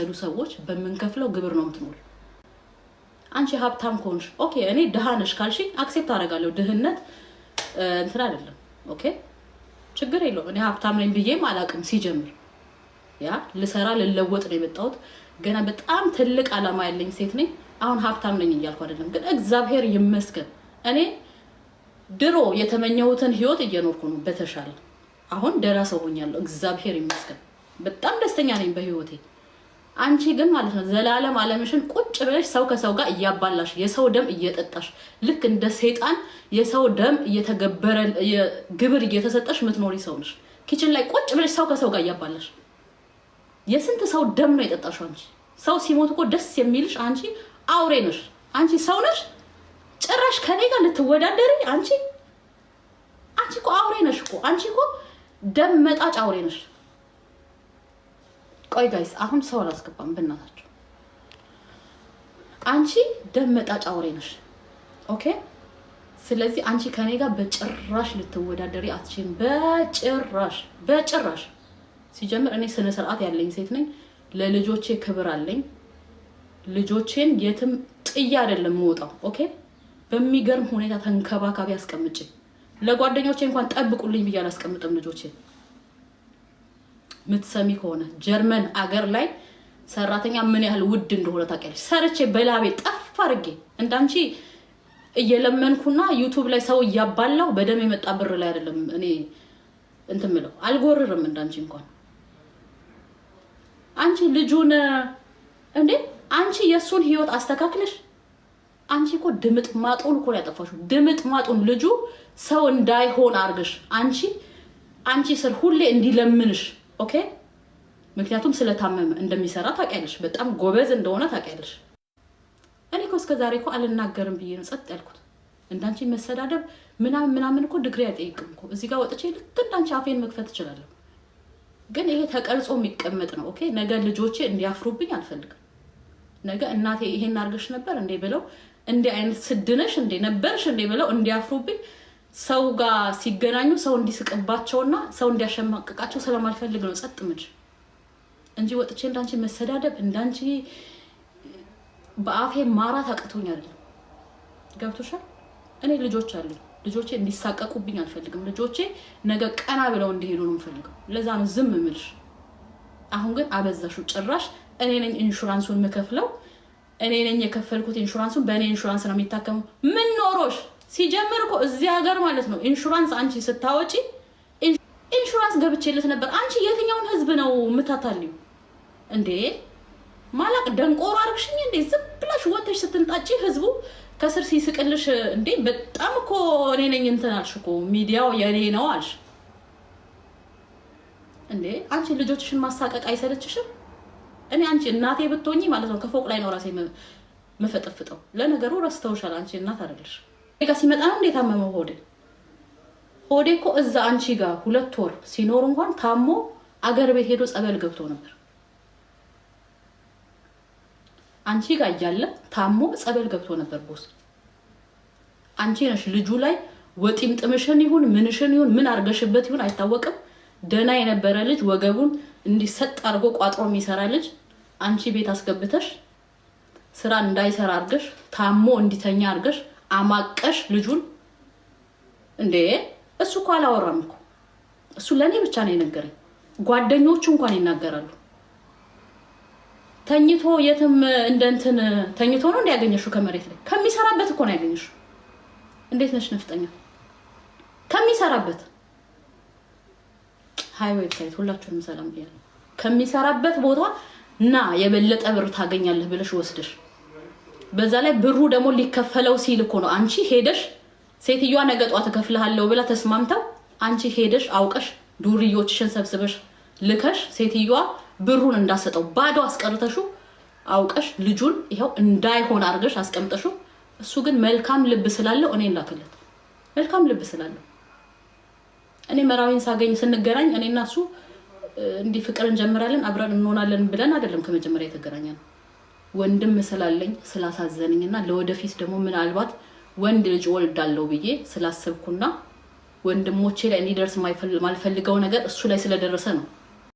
የመሰሉ ሰዎች በመንከፍለው ግብር ነው የምትኖር። አንቺ ሀብታም ኮንሽ ኦኬ እኔ ድሃ ነሽ ካልሽ አክሴፕት አደርጋለሁ። ድህነት እንትን አይደለም ኦኬ ችግር የለው። እኔ ሀብታም ነኝ ብዬም አላቅም ሲጀምር ያ ልሰራ ልለወጥ ነው የመጣሁት። ገና በጣም ትልቅ አላማ ያለኝ ሴት ነኝ። አሁን ሀብታም ነኝ እያልኩ አይደለም፣ ግን እግዚአብሔር ይመስገን እኔ ድሮ የተመኘሁትን ህይወት እየኖርኩ ነው በተሻለ። አሁን ደህና ሰው ሆኛለሁ እግዚአብሔር ይመስገን። በጣም ደስተኛ ነኝ በህይወቴ። አንቺ ግን ማለት ነው ዘላለም አለምሽን ቁጭ ብለሽ ሰው ከሰው ጋር እያባላሽ የሰው ደም እየጠጣሽ ልክ እንደ ሰይጣን የሰው ደም እየተገበረ ግብር እየተሰጠሽ ምትኖሪ ሰው ነሽ። ኪችን ላይ ቁጭ ብለሽ ሰው ከሰው ጋር እያባላሽ የስንት ሰው ደም ነው የጠጣሽው አንቺ። ሰው ሲሞት እኮ ደስ የሚልሽ አንቺ አውሬ ነሽ። አንቺ ሰው ነሽ ጭራሽ ከኔ ጋር ልትወዳደሪ አንቺ እኮ አውሬ ነሽ እኮ። አንቺ እኮ ደም መጣጭ አውሬ ነሽ። ቆይ ጋይስ አሁን ሰው አላስገባም በእናታችሁ። አንቺ ደም መጣጭ አውሬ ነሽ ኦኬ። ስለዚህ አንቺ ከኔ ጋር በጭራሽ ልትወዳደሪ አትችይም። በጭራሽ ሲጀምር እኔ ስነ ስርዓት ያለኝ ሴት ነኝ። ለልጆቼ ክብር አለኝ። ልጆቼን የትም ጥያ አይደለም የምወጣው ኦኬ። በሚገርም ሁኔታ ተንከባካቢ አስቀምጬ ለጓደኞቼ እንኳን ጠብቁልኝ ብዬ አላስቀምጥም ልጆቼ። ምትሰሚ ከሆነ ጀርመን አገር ላይ ሰራተኛ ምን ያህል ውድ እንደሆነ ታውቂያለሽ። ሰርቼ በላቤ ጠፍ አድርጌ እንዳንቺ እየለመንኩና ዩቲዩብ ላይ ሰው እያባላው በደም የመጣ ብር ላይ አይደለም እኔ እንትን ምለው አልጎርርም እንዳንቺ እንኳን። አንቺ ልጁን እንዴ አንቺ የሱን ህይወት አስተካክለሽ አንቺ እኮ ድምጥ ማጡን እኮ ያጠፋሽው። ድምጥ ማጡን ልጁ ሰው እንዳይሆን አርገሽ አንቺ ስር ሁሌ እንዲለምንሽ ኦኬ። ምክንያቱም ስለታመመ እንደሚሰራ ታውቂያለሽ። በጣም ጎበዝ እንደሆነ ታውቂያለሽ። እኔ እኮ እስከዛሬ እኮ አልናገርም ብዬ ነው ጸጥ ያልኩት። እንዳንቺ መሰዳደብ ምናምን እኮ ድግሪ አይጠይቅም እኮ። እዚህ ጋር ወጥቼ ልክ እንዳንቺ አፌን መክፈት እችላለሁ። ግን ይሄ ተቀርጾ የሚቀመጥ ነው ኦኬ። ነገ ልጆቼ እንዲያፍሩብኝ አልፈልግም። ነገ እናቴ ይሄን አርገሽ ነበር እንዴ ብለው እንዴ አይነት ስድነሽ እንዴ ነበርሽ እንዴ ብለው እንዲያፍሩብኝ ሰው ጋር ሲገናኙ ሰው እንዲስቅባቸውና ሰው እንዲያሸማቅቃቸው ስለማልፈልግ ነው ጸጥ ምድ እንጂ ወጥቼ እንዳንቺ መሰዳደብ እንዳንቺ በአፌ ማራት አቅቶኝ አይደለም። ገብቶሻል? እኔ ልጆች አሉኝ። ልጆቼ እንዲሳቀቁብኝ አልፈልግም። ልጆቼ ነገ ቀና ብለው እንዲሄዱ ነው የምፈልገው። ለዛ ነው ዝም ምልሽ። አሁን ግን አበዛሹ። ጭራሽ እኔ ነኝ ኢንሹራንሱን የምከፍለው፣ እኔ ነኝ የከፈልኩት ኢንሹራንሱን። በእኔ ኢንሹራንስ ነው የሚታከመው። ምን ኖሮሽ? ሲጀምር እኮ እዚህ ሀገር ማለት ነው ኢንሹራንስ አንቺ ስታወጪ ኢንሹራንስ ገብቼለት ነበር። አንቺ የትኛውን ህዝብ ነው የምታታልዩ እንዴ? ማላቅ ደንቆሮ አርግሽኝ እንዴ? ዝም ብለሽ ወጥተሽ ስትንጣጪ ህዝቡ ከስር ሲስቅልሽ እንዴ? በጣም እኮ እኔ ነኝ እንትን አልሽ እኮ ሚዲያው የኔ ነው አልሽ እንዴ? አንቺ ልጆችሽን ማሳቀቅ አይሰለችሽም? እኔ አንቺ እናቴ ብትሆኚ ማለት ነው ከፎቅ ላይ ነው ራሴ መፈጠፍጠው። ለነገሩ ረስተውሻል። አንቺ እናት አይደለሽ። ጋ ሲመጣ ነው እንዴት አመመው ሆዴ እኮ እዛ አንቺ ጋር 2 ወር ሲኖር እንኳን ታሞ አገር ቤት ሄዶ ጸበል ገብቶ ነበር። አንቺ ጋር እያለ ታሞ ጸበል ገብቶ ነበር ቦስ። አንቺ ነሽ ልጁ ላይ ወጢም ጥምሽን ይሁን ምንሽን ይሁን ምን አርገሽበት ይሁን አይታወቅም። ደና የነበረ ልጅ ወገቡን እንዲሰጥ አርጎ ቋጥሮ የሚሰራ ልጅ አንቺ ቤት አስገብተሽ ስራ እንዳይሰራ አርገሽ ታሞ እንዲተኛ አርገሽ አማቀሽ ልጁን እንዴ? እሱ እኮ አላወራም እኮ። እሱ ለኔ ብቻ ነው የነገረኝ። ጓደኞቹ እንኳን ይናገራሉ። ተኝቶ የትም እንደንትን ተኝቶ ነው እንዲያገኘሽው ከመሬት ላይ ከሚሰራበት እኮ ነው ያገኘሽው። እንዴት ነሽ ነፍጠኛ? ከሚሰራበት ሃይ ዌብሳይት ሁላችሁንም ሰላም ብያለሁ። ከሚሰራበት ቦታ እና የበለጠ ብር ታገኛለህ ብለሽ ወስደሽ በዛ ላይ ብሩ ደግሞ ሊከፈለው ሲል እኮ ነው አንቺ ሄደሽ ሴትዮዋ ነገ ጧት ተከፍልሃለሁ ብላ ተስማምተው አንቺ ሄደሽ አውቀሽ ዱርዮችሽን ሰብስበሽ ልከሽ ሴትዮዋ ብሩን እንዳሰጠው ባዶ አስቀርተሹ አውቀሽ ልጁን ይሄው እንዳይሆን አርገሽ አስቀምጠሹ። እሱ ግን መልካም ልብ ስላለው እኔን ላከለት። መልካም ልብ ስላለው እኔ መራዊን ሳገኝ ስንገናኝ እኔና እሱ እንዲህ ፍቅር እንጀምራለን አብረን እንሆናለን ብለን አይደለም ከመጀመሪያ የተገናኘነው። ወንድም ስላለኝ ስላሳዘነኝና ለወደፊት ደግሞ ምናልባት ወንድ ልጅ ወልዳለው ብዬ ስላሰብኩና ወንድሞቼ ላይ እንዲደርስ ማልፈልገው ነገር እሱ ላይ ስለደረሰ ነው